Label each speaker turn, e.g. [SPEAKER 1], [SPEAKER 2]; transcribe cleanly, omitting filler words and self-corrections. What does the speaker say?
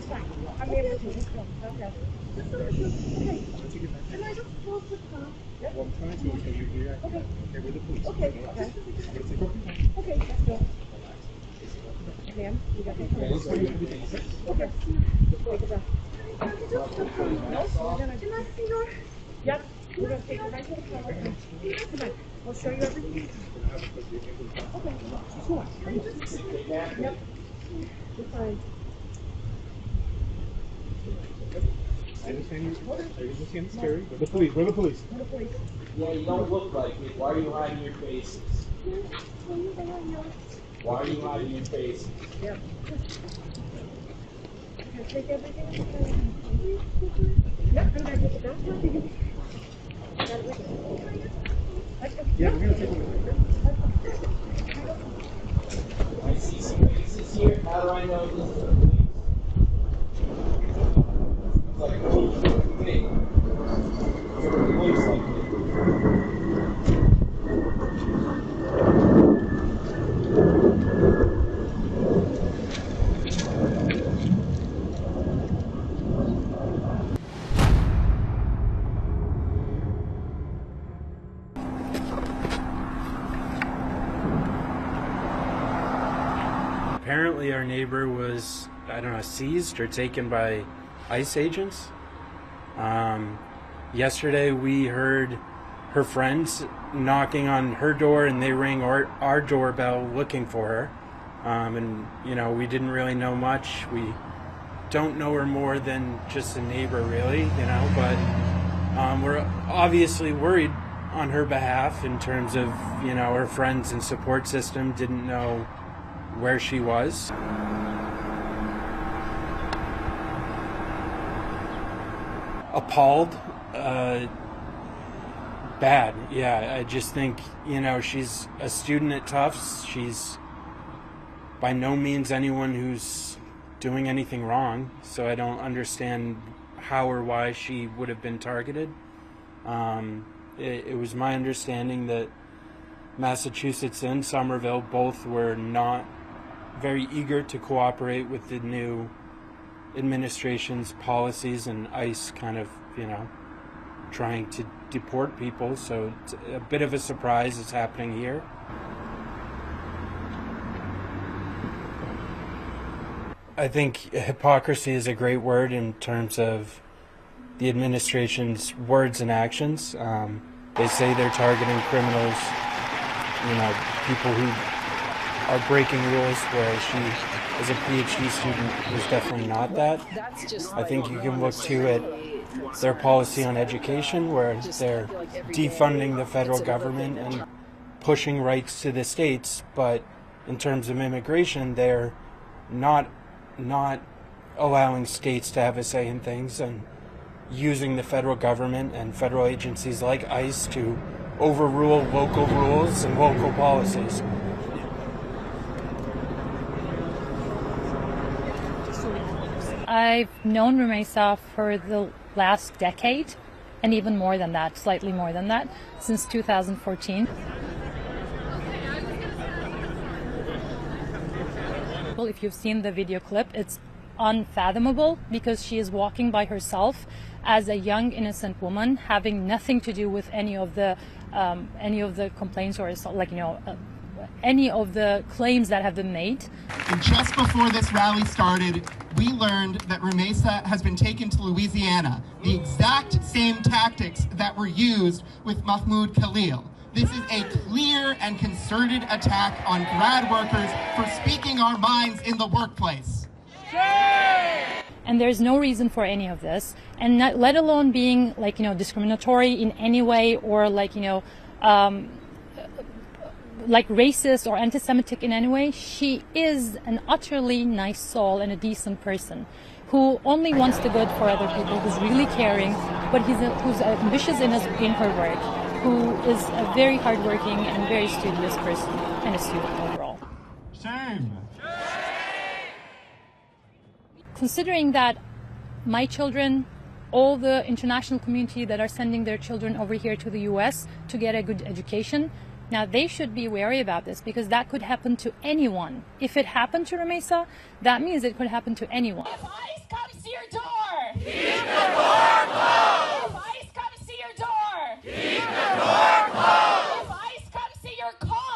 [SPEAKER 1] fine. I'm able to. Okay. Okay. Can I just close the car? Yep.
[SPEAKER 2] Well, I'm trying to, so you're
[SPEAKER 1] Okay.
[SPEAKER 2] Okay, with the police.
[SPEAKER 1] Okay. Okay. Okay, let's go. Ma'am, you got it. Okay. Take a breath. Yep. We're going to take it right to the car. Come on. I'll show you everything. Okay. Sure. Yep. You're fine.
[SPEAKER 2] I understand you scary. Where the police? Where the police?
[SPEAKER 1] Where the police?
[SPEAKER 3] Yeah, you don't look like it. Why are you hiding your faces? Why are you hiding your faces?
[SPEAKER 1] Yep. Okay, take everything. Yep, I'm going to get the doctor. Got it with you.
[SPEAKER 2] Yeah, we're going to take one.
[SPEAKER 3] I see some faces here. How do I know this is the police? It's like, oh, hey, you're the police like me.
[SPEAKER 4] Apparently our neighbor was, I don't know, seized or taken by ICE agents. Yesterday we heard her friends knocking on her door and they rang our doorbell looking for her. And, you know, we didn't really know much. We don't know her more than just a neighbor really, you know, but we're obviously worried on her behalf in terms of, you know, her friends and support system didn't know where she was. Appalled, bad. Yeah, I just think, you know, she's a student at Tufts. She's by no means anyone who's doing anything wrong, so I don't understand how or why she would have been targeted. It was my understanding that Massachusetts and Somerville both were not very eager to cooperate with the new administration's policies and ICE kind of, you know, trying to deport people. So it's a bit of a surprise it's happening here. I think hypocrisy is a great word in terms of the administration's words and actions. They say they're targeting criminals, you know, people who are breaking rules, whereas she, as a PhD student, was definitely not that. I think you can look too at their policy on education, where they're defunding the federal government and pushing rights to the states, but in terms of immigration, they're not allowing states to have a say in things and using the federal government and federal agencies like ICE to overrule local rules and local policies.
[SPEAKER 5] I've known Rumeysa for the last decade, and even more than that, slightly more than that, since 2014. Well, if you've seen the video clip, it's unfathomable because she is walking by herself as a young innocent woman, having nothing to do with any of the complaints or any of the claims that have been made.
[SPEAKER 6] And just before this rally started, we learned that Rumeysa has been taken to Louisiana, the exact same tactics that were used with Mahmoud Khalil. This is a clear and concerted attack on grad workers for speaking our minds in the workplace.
[SPEAKER 5] And there's no reason for any of this, and not, let alone being discriminatory in any way or racist or anti-Semitic in any way. She is an utterly nice soul and a decent person who only wants the good for other people, who's really caring, but who's ambitious in her work, who is a very hardworking and very studious person and a student overall.
[SPEAKER 6] Shame.
[SPEAKER 5] Considering that my children, all the international community that are sending their children over here to the US to get a good education, Now, they should be wary about this because that could happen to anyone. If it happened to Rumeysa, that means it could happen to anyone.
[SPEAKER 7] If ICE comes to your door,
[SPEAKER 8] Keep the door closed.
[SPEAKER 7] if ICE comes to your door,
[SPEAKER 8] Keep the door closed.
[SPEAKER 7] if ICE comes to your car,